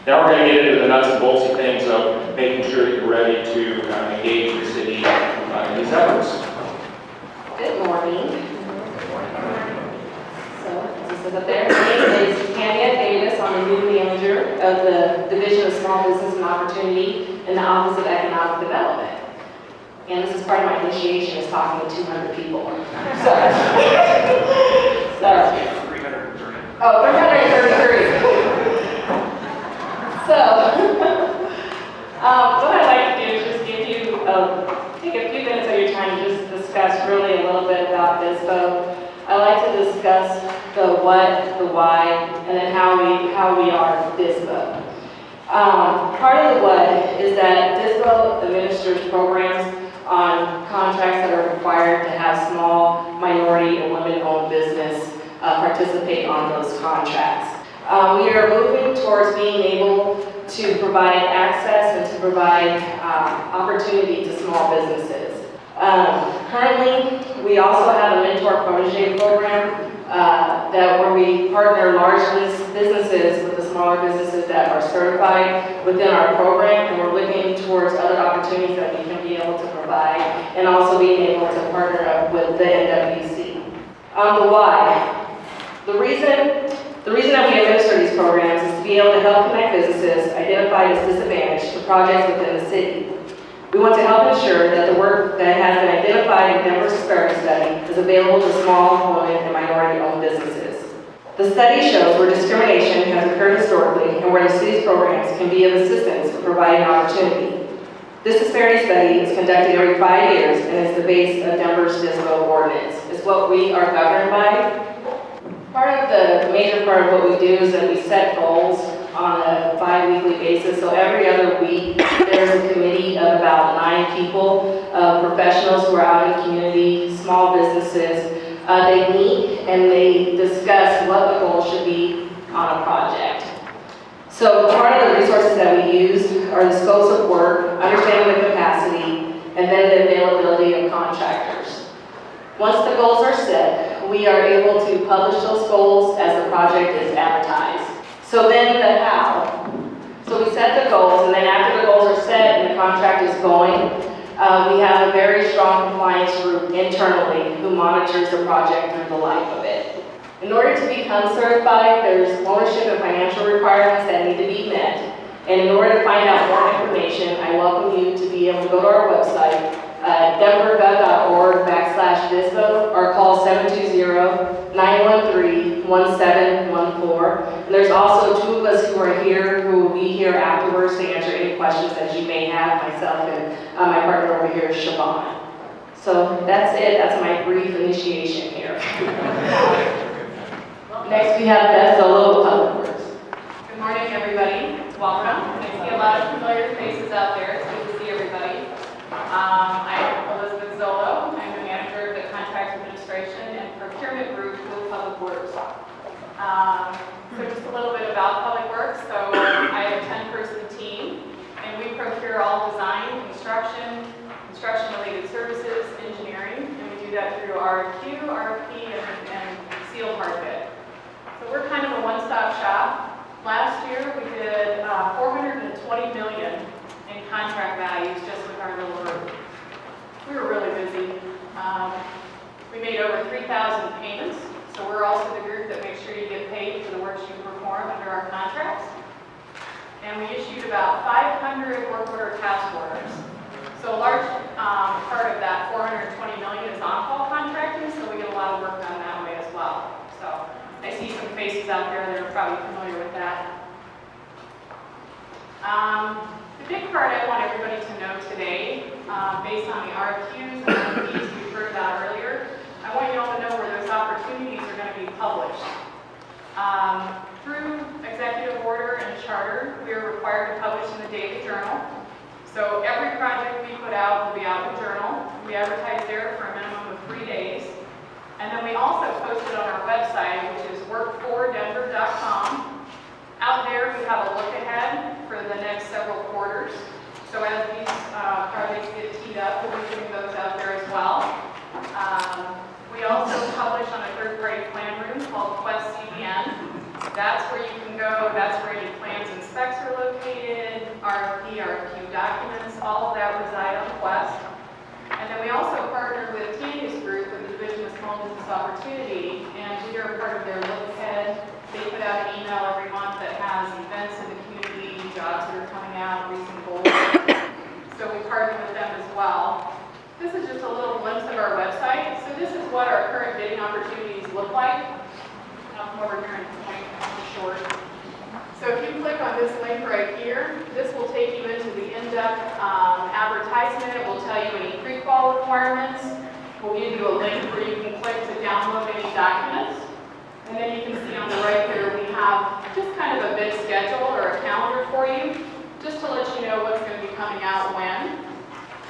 Now we're going to get into the nuts and boltsy things of making sure that you're ready to engage the city in these efforts. Good morning. So, this is up there. My name is Tanya Davis. I'm the new manager of the Division of Small Business and Opportunity in the Office of Economic Development. And this is part of my initiation, is talking to 200 people. So 330. Oh, 333. So, what I'd like to do is just give you, take a few minutes of your time to just discuss really a little bit about DISBO. I like to discuss the what, the why, and then how we are DISBO. Part of the what is that DISBO administers programs on contracts that are required to have small, minority, and women-owned business participate on those contracts. We are moving towards being able to provide access and to provide opportunity to small businesses. Currently, we also have a mentor protege program where we partner large businesses with the smaller businesses that are certified within our program, and we're looking towards other opportunities that we can be able to provide, and also being able to partner up with the NWC. The why. The reason that we administer these programs is to be able to help connect businesses identified as disadvantaged to projects within the city. We want to help ensure that the work that has been identified in Denver's disparity study is available to small, women, and minority-owned businesses. The study shows where discrimination has occurred historically and where the city's programs can be of assistance for providing opportunity. This disparity study is conducted every 5 years and is the base of Denver's DISBO ordinance. It's what we are governed by. Major part of what we do is that we set goals on a bi-weekly basis. So every other week, there's a committee of about 9 people, professionals who are out in the community, small businesses. They meet and they discuss what the goal should be on a project. So part of the resources that we use are the scopes of work, understanding the capacity, and then the availability of contractors. Once the goals are set, we are able to publish those goals as the project is advertised. So then the how. So we set the goals, and then after the goals are set and the contract is going, we have a very strong compliance group internally who monitors the project through the life of it. In order to become certified, there's ownership and financial requirements that need to be met. And in order to find out more information, I welcome you to be able to go to our website, denvergov.org/DISBO, or call 720-913-1714. And there's also 2 of us who are here who will be here afterwards to answer any questions that you may have, myself and my partner over here, Siobhan. So that's it. That's my brief initiation here. Next, we have Beth Zolo, Public Works. Good morning, everybody. Welcome. I see a lot of familiar faces out there. It's good to see everybody. I'm Elizabeth Zolo. I'm the manager of the Contract Administration and Procurement Group with Public Works. So just a little bit about Public Works. So I have a 10-person team, and we procure all design, construction-related services, engineering, and we do that through RFQ, RFP, and sealed hard bid. So we're kind of a one-stop shop. Last year we did $420 million in contract values just with our little group. We were really busy. We made over 3,000 payments, so we're also the group that makes sure you get paid for the work you perform under our contracts. And we issued about 500 work order task orders. So a large part of that $420 million is on-call contracting, so we get a lot of work done that way as well. So I see some faces out there that are probably familiar with that. The big part I want everybody to know today, based on the RFQs and RFPs we've heard about earlier, I want you all to know where those opportunities are going to be published. Through executive order and charter, we are required to publish in the Daily Journal. So every project we put out will be out in the journal. We advertise there for a minimum of 3 days. And then we also post it on our website, which is work4denver.com. Out there, we have a look ahead for the next several quarters. So as these projects get teed up, we'll be putting those out there as well. We also publish on a third-party plan room called Quest CDN. That's where you can go. That's where any plans and specs are business opportunity, and we are part of their look ahead. They put out an email every month that has events in the community, jobs that are coming out, recent goals. So we partner with them as well. This is just a little glimpse of our website. So this is what our current bidding opportunities look like. I'll come over here and point short. So if you click on this link right here, this will take you into the in-depth advertisement. It will tell you any pre-qual requirements. We'll give you a link where you can click to download any documents. And then you can see on the right here, we have just kind of a bid schedule or a calendar for you, just to let you know what's going to be coming out when.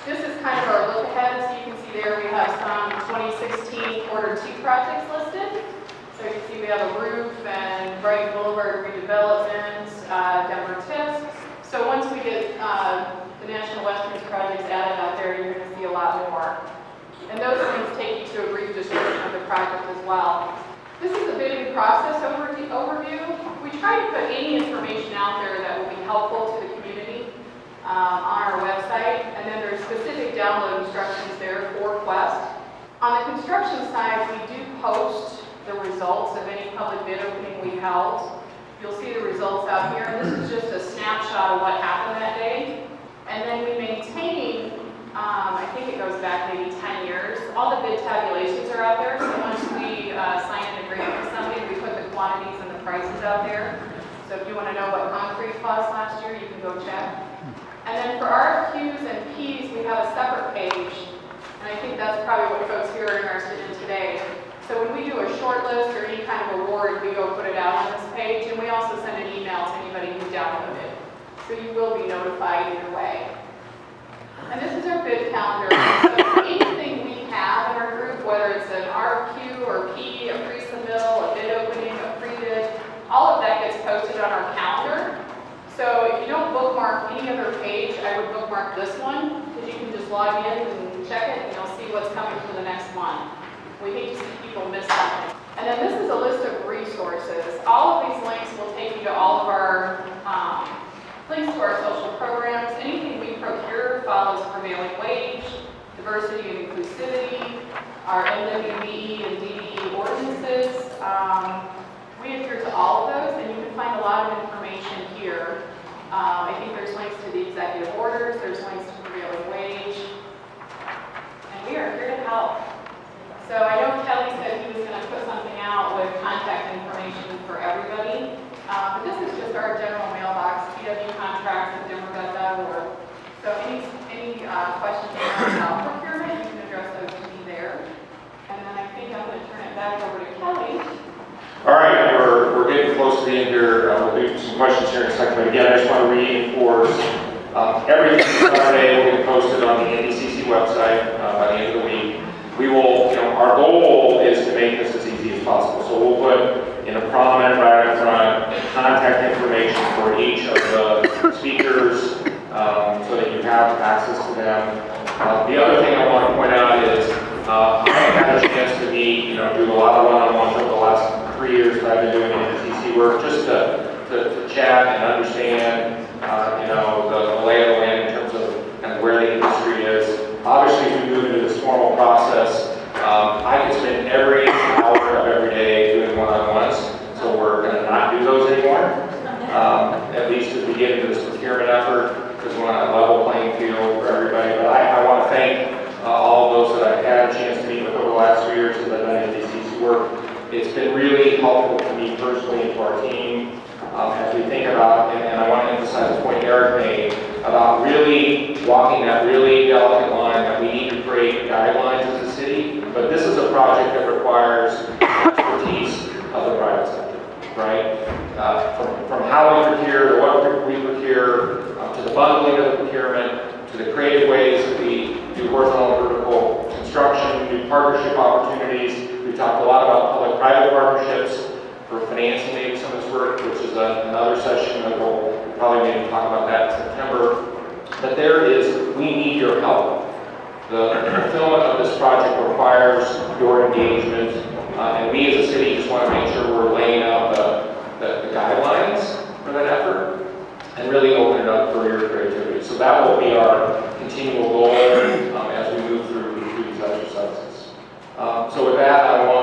This is kind of our look ahead. So you can see there we have some 2016 quarter 2 projects listed. So you can see we have a roof and Bright Boulevard redevelopment, Denver TIF. So once we get the National Westerns projects added out there, you're going to see a lot more. And those things take you to a brief description of the project as well. This is a bidding process overview. We try to put any information out there that will be helpful to the community on our website. And then there's specific download instructions there for Quest. On the construction side, we do post the results of any public bid opening we held. You'll see the results out here. This is just a snapshot of what happened that day. And then we maintain, I think it goes back maybe 10 years, all the bid tabulations are out there. So once we sign an agreement with somebody, we put the quantities and the prices out there. So if you want to know what concrete cost last year, you can go check. And then for RFQs and Ps, we have a separate page. And I think that's probably what folks here are interested in today. So when we do a short list or any kind of award, we go put it out on this page, and we also send an email to anybody who downloaded it. So you will be notified either way. And this is our bid calendar. So anything we have in our group, whether it's an RFQ or P, a pre-submittal, a bid opening, a pre-bid, all of that gets posted on our calendar. So if you don't bookmark any other page, I would bookmark this one, because you can just log in and check it, and you'll see what's coming for the next one. We hate to see people miss something. And then this is a list of resources. All of these links will take you to all of our links to our social programs. Anything we procure follows prevailing wage, diversity and inclusivity, our MWBE and DBE ordinances. We adhere to all of those, and you can find a lot of information here. I think there's links to the executive orders, there's links to prevailing wage, and we are here to help. So I know Kelly said he was going to put something out with contact information for everybody, but this is just our general mailbox, pwcontracts@denver.org. So any questions you have about procurement, you can address those to me there. And then I think I'm going to turn it back over to Kelly. All right, we're getting close to the end here. We'll do some questions here in a second. But again, I just want to reinforce everything Saturday will be posted on the NDCC website by the end of the week. We will, our goal is to make this as easy as possible. So we'll put in a prominent right up front contact information for each of the speakers so that you have access to them. The other thing I want to point out is I had a chance to meet, do a lot of one-on-ones over the last 3 years that I've been doing NDCC work, just to chat and understand, the lay of the land in terms of kind of where the industry is. Obviously, as we move into this formal process, I can spend every hour of every day doing one-on-ones, so we're going to not do those anymore, at least as we get into this procurement effort, because we want a level playing field for everybody. But I want to thank all of those that I've had a chance to meet with over the last 3 years as I've done NDCC work. It's been really helpful to me personally and to our team as we think about, and I want to emphasize the point Eric made, about really walking that really delicate line that we need to create guidelines as a city, but this is a project that requires expertise of the private sector, right? From how we procure, to what we procure, to the bundling of the procurement, to the creative ways that we do horizontal and vertical construction, new partnership opportunities. We talked a lot about public-private partnerships for financing maybe some of this work, which is another session that we'll probably maybe talk about that in September. But we need your help. The fulfillment of this project requires your engagement, and we as a city just want to make sure we're laying out the guidelines for that effort and really open it up for your creativity. So that will be our continual goal as we move through these exercises. So with that, I want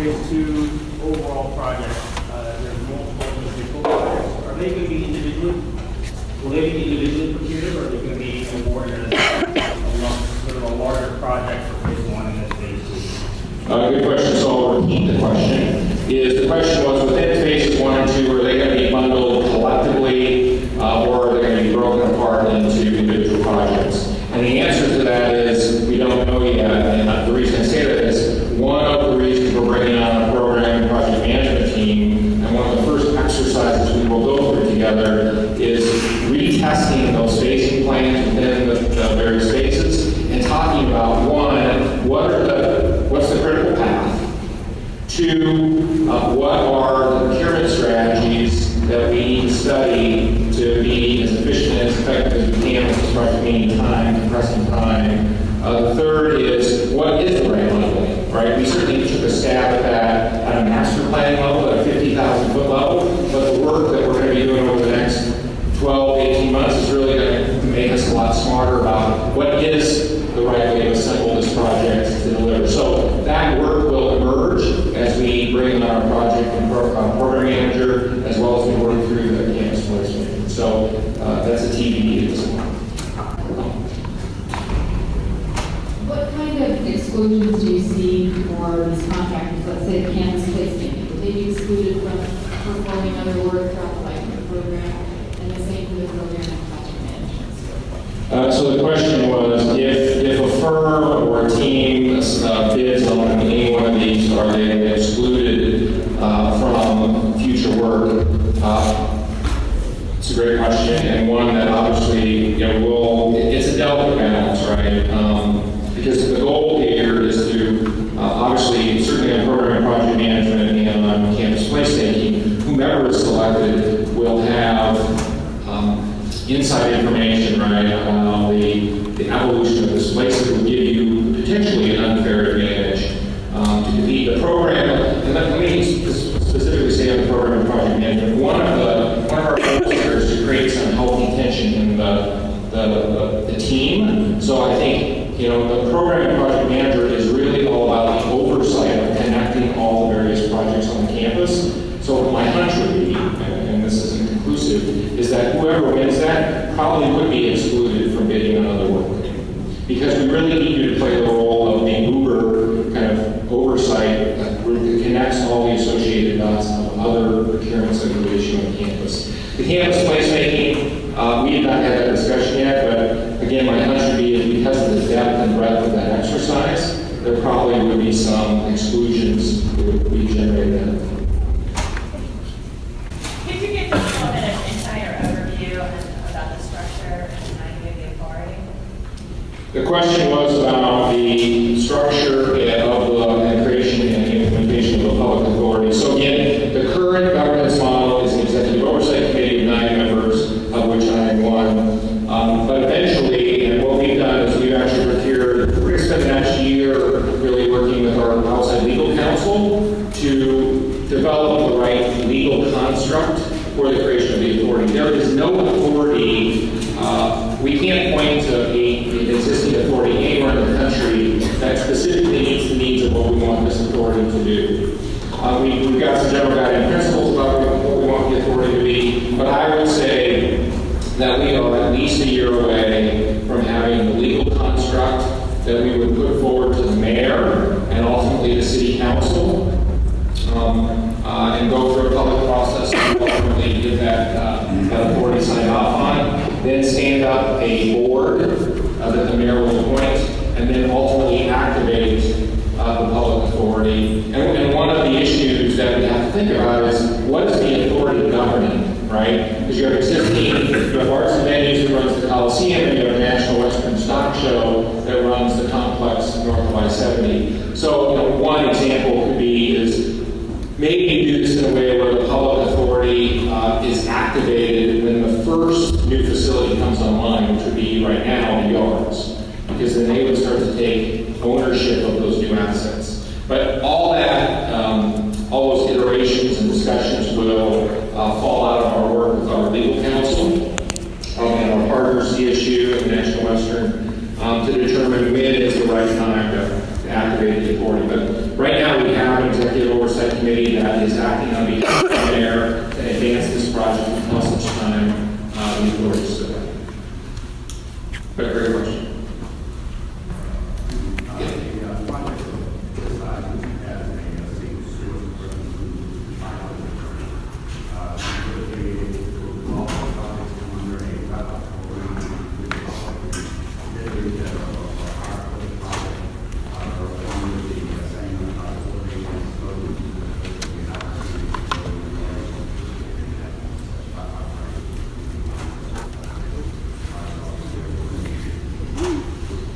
phase two overall project, there's multiple individual projects. Are they going to be individually, will they be individually procured, or are they going to be awarded as sort of a larger project for phase one and then phase two? Good question, so I'll repeat the question. The question was, within phases 1 and 2, are they going to be bundled collectively, or are they going to be broken apart into individual projects? And the answer to that is, we don't know yet, and the reason I say that is, one of the reasons we're bringing on a program and project management team, and one of the first exercises we will go through together is retesting those phasing plans within the various phases, and talking about, one, what's the critical path? Two, what are the procurement strategies that we need to study to be as efficient and as effective as we can with this project, meaning time, compressing time. The third is, what is the right leveling, right? We certainly took a stab at that at a master planning level, at a 50,000 foot level, but the work that we're going to be doing over the next 12, 18 months is really going to make us a lot smarter about what is the right way to assemble this project to deliver. So that work will emerge as we bring on our project and program manager, as well as we work through the campus placement. So that's a TBD at this point. What kind of exclusions do you see for these contractors, let's say the campus placement? Would they be excluded from performing other work throughout the life of the program, and the same for the program and project management? So the question was, if a firm or a team bids on any one of these, are they excluded from future work? It's a great question, and one that obviously, it's a delicate balance, right? Because the goal here is to, obviously, certainly on program and project management and on campus placemaking, whomever is selected will have inside information, right, about the evolution of this place that will give you potentially an unfair advantage to compete. The program, and let me specifically say on the program and project management, one of our goals here is to create some healthy tension in the team. So I think, the program and project manager is really all about the oversight of connecting all the various projects on the campus. So my hunch would be, and this isn't conclusive, is that whoever wins that probably would be excluded from bidding on other work. Because we really need you to play the role of the Uber kind of oversight group that connects all the associated dots of other procurements that we issue on campus. The campus placemaking, we have not had that discussion yet, but again, my hunch would be is because of the depth and breadth of that exercise, there probably would be some exclusions that would be generated. Could you give just an entire overview about the structure and timing of the authority? The question was about the structure and creation and implementation of the public authority. So again, the current governance model is an executive oversight committee of 9 members, of which I am one. But eventually, and what we've done is we've actually procured, we're going to spend the next year really working with our outside legal counsel to develop the right legal construct for the creation of the authority. There is no authority, we can't point to an existing authority anywhere in the country that specifically meets the needs of what we want this authority to do. We've got some general guiding principles about what we want the authority to be, but I would say that we are at least a year away from having the legal construct that we would put forward to the mayor and ultimately the city council, and go through a public process and ultimately get that authority signed off on, then stand up a board that the mayor will appoint, and then ultimately activate the public authority. And one of the issues that we have to think about is, what is the authority governing, right? Because you have Arts and Venues that runs the Coliseum, and you have National Western Stock Show that runs the complex north of I-70. So, one example could be is maybe you do this in a way where the public authority is activated when the first new facility comes online, which would be right now the yards, because then they would start to take ownership of those new assets. But all that, all those iterations and discussions will fall out of our work with our legal counsel and our partners, CSU and National Western, to determine when is the right time to activate the authority. But right now we have an executive executive oversight committee that is acting on behalf of the mayor to advance this project until such time the authorities do that. But great question.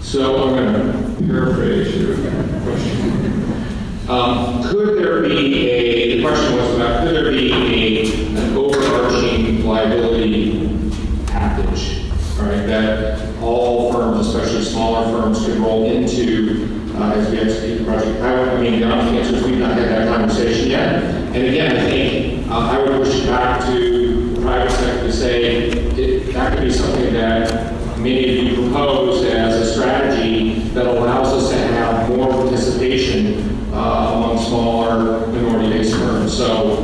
So I'm going to paraphrase your question. Could there be the question was about, could there be an overarching liability package, all right, that all firms, especially smaller firms, could roll into as we execute the project? I mean, the honest answer is we've not had that conversation yet. And again, I think I would push it back to the private sector to say that could be something that many of you proposed as a strategy that allows us to have more participation among smaller minority-based firms. So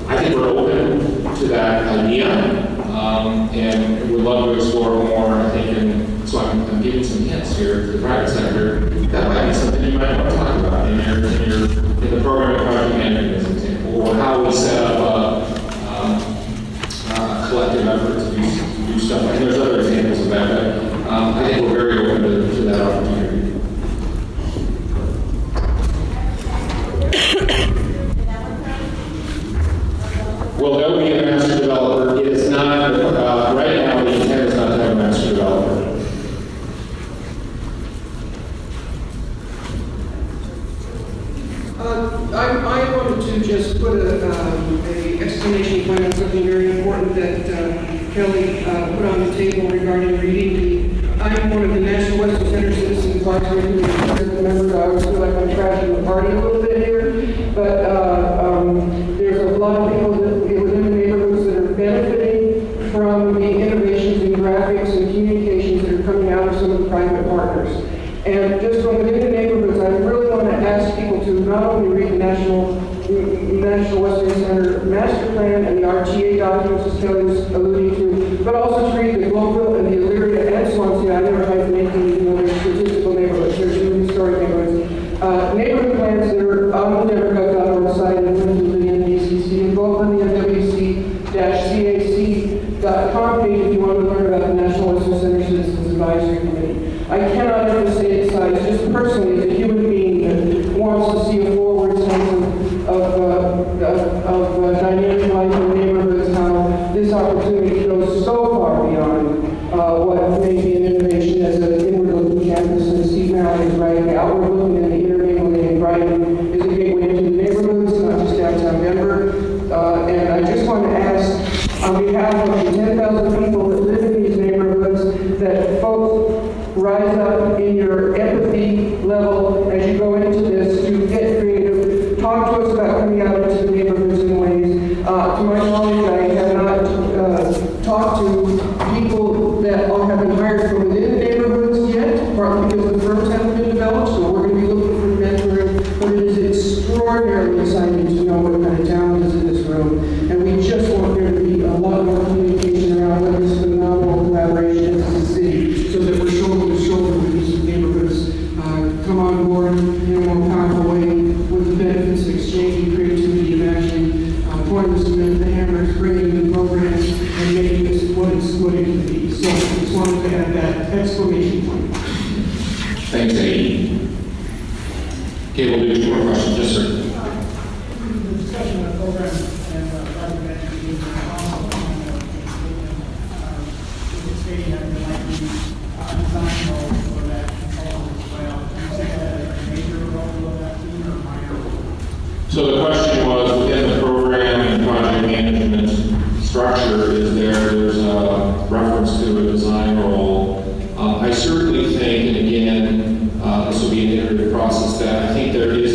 I think we're open to that idea, and we'd love to explore more. I think, and so I'm giving some hints here to the private sector. That might be something you might want to talk about in the program of project management, as an example, or how we set up a collective effort to do stuff like. There's other examples of that, but I think we're very open to that opportunity. Well, that would be a master developer. It is not, right now, the intent is not to have a master developer. I wanted to just put a exclamation point on something very important that Kelly put on the table regarding reading. I'm one of the National Western Center Citizens Advisory Committee members. I always feel like I'm crashing the party a little bit here, but there's a lot of people within the neighborhoods that are benefiting from the innovations in graphics and communications that are coming out of some of the private partners. And just from within the neighborhoods, I really want to ask people to not only read the National Western Center Master Plan and the RTA documents, as Kelly was alluding to, but also to read the Globeville and the Elyria and Swansea. I never tried to make them, even though they're statistical neighborhoods, they're two historic neighborhoods. Neighborhood plans that are on the Democrat.org site and linked to the NDCC, and go on the NWC-CAC.com page if you want to learn about the National Western Center Citizens Advisory Committee. I cannot emphasize, just personally, as a human being that wants to see a forward sense of dynamic life in neighborhoods, how this opportunity goes so far beyond what may be an innovation as an inward-looking campus. And Steve Malley is right, the outward-looking and the intermingling in Brighton is a gateway into the neighborhoods, not just downtown Denver. And I just want to ask, on behalf of the 10,000 people that live in these neighborhoods, that folks rise up in your empathy level as you go into this to get creative. Talk to us about coming out into the neighborhoods in ways. To my knowledge, I have not talked to people that have been hired from within the neighborhoods yet, partly because the firms haven't been developed, so we're going to be looking for mentoring. But it is extraordinarily exciting to know what kind of talent is in this room. And we just want there to be a lot more communication around what this phenomenal collaboration is as a city, so that we're shoulder to shoulder with these neighborhoods come on board in a more powerful way with the benefits of exchange and creativity of actually pointing the cement, the hammers, bringing the programs, and making this what it can be. So I just wanted to add that exclamation point. Thanks, Eddie. Okay, we'll do two more questions. Yes, sir. The discussion of the program and project management team stating that there might be a design role for that consultant as well. Do you see that as a major role of that team or minor? So the question was, within the program and project management structure, there's a reference to a design role. I certainly think, and again, this will be an iterative process, that I think there is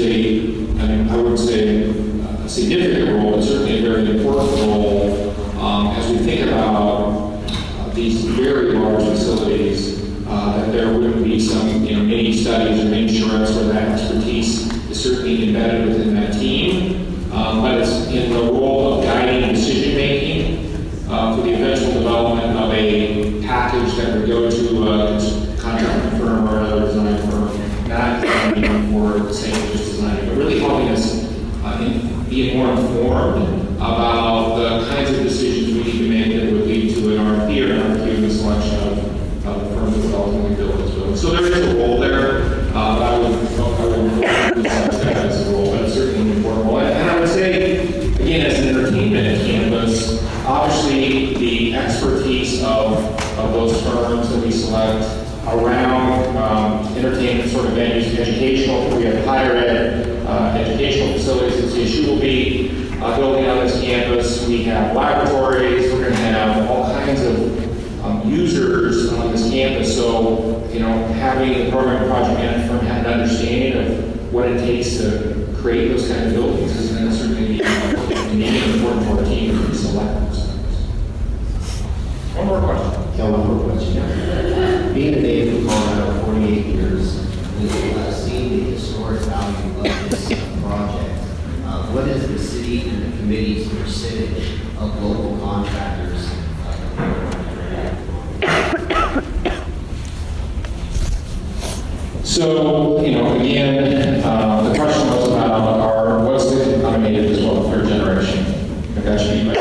I wouldn't say a significant role, but certainly a very important role as we think about these very large facilities, that there wouldn't be some, many studies or insurance where that expertise is certainly embedded within that team, but it's in the role of guiding decision-making for the eventual development of a package that would go to a contracting firm or another design firm, not designing for the sake of just designing, but really helping us be more informed about the kinds of decisions we need to make that would lead to an RFP or an RFQ in the selection of the firm that would ultimately build this building. So there is a role there, but I wouldn't emphasize that as a role, but it's certainly an important role. And I would say, again, as an entertainment campus, obviously the expertise of those firms that we select around entertainment sort of venues, educational, we have higher ed, educational facilities that CSU will be building on this campus. We have laboratories, we're going to have all kinds of users on this campus. So, you know, having the program and project management firm have an understanding of what it takes to create those kind of buildings is going to certainly be important for our team to select those things. One more question. Yeah, one more question. Being a native of Colorado 48 years, we've seen the historic value of this project. What is the city and the committee's percentage of local contractors? So, you know, again, the question was about what's the denominated as well, third generation. If that should be my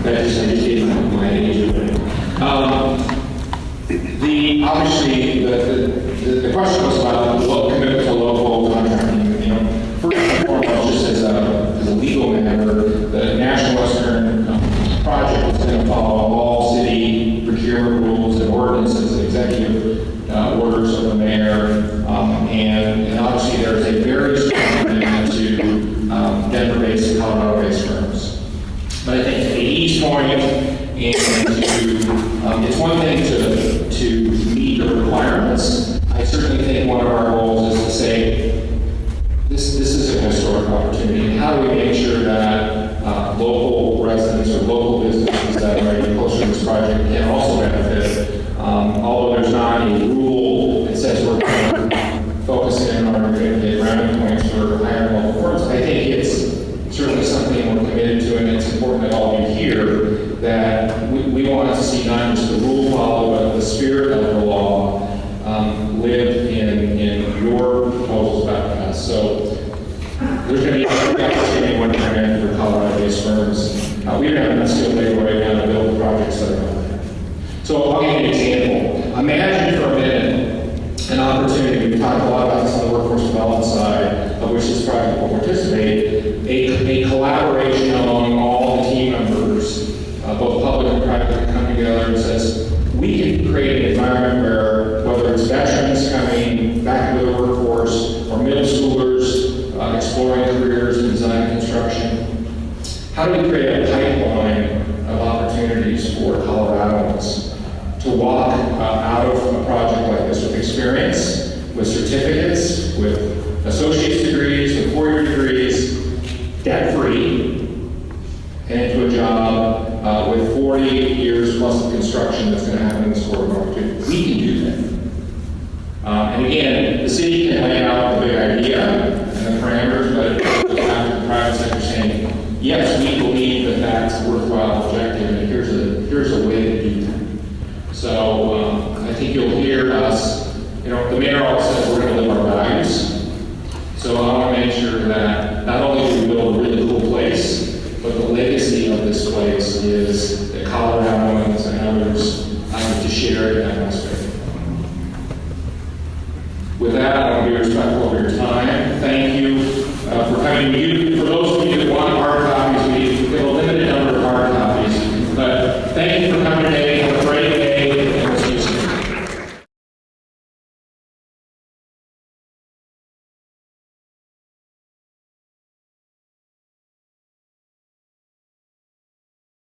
that just indicated my age. Obviously, the question was about what commitment to local contracting. You know, first and foremost, just as a legal matter, the National Western project is going to follow all city procurement rules and ordinances, executive orders of the mayor, and obviously there is a very strong commitment to Denver-based and Colorado-based firms. But I think to East Point, and it's one thing to meet the requirements. I certainly think one of our goals is to say this is an historic opportunity, and how do we make sure that local residents or local businesses that are closer to this project can also benefit. Although there's not a rule that says we're going to focus in on our rounding points for higher local firms, I think it's certainly something we're committed to, and it's important that all of you hear that we want to see not just the rule followed, but the spirit of the law live in your proposals back to us. So there's going to be a big opportunity when we're in for Colorado-based firms. We're going to have an unskilled labor right now to build the projects that are out there. So I'll give you an example. Imagine for a minute an opportunity. We've talked a lot about this on the workforce development side, of which this project will participate, a collaboration among all the team members, both public and private, that come together and says, we can create an environment where, whether it's veterans coming back into the workforce or middle schoolers exploring careers in design and construction, how do we create a pipeline of opportunities for Coloradans to walk out of a project like this with experience, with certificates, with associate's degrees, with four-year degrees, debt-free, and into a job with 40 years plus of construction that's going to happen in this sort of opportunity. We can do that. And again, the city can lay out the big idea and the parameters, but it goes back to the private sector saying, yes, we believe that that's a worthwhile objective, and here's a way to do that. So I think you'll hear us, you know, the mayor always says we're going to live our values. So I want to make sure that not only do we build a really cool place, but the legacy of this place is that Coloradoans and others get to share in that aspect. With that, I want to be respectful of your time. Thank you for coming.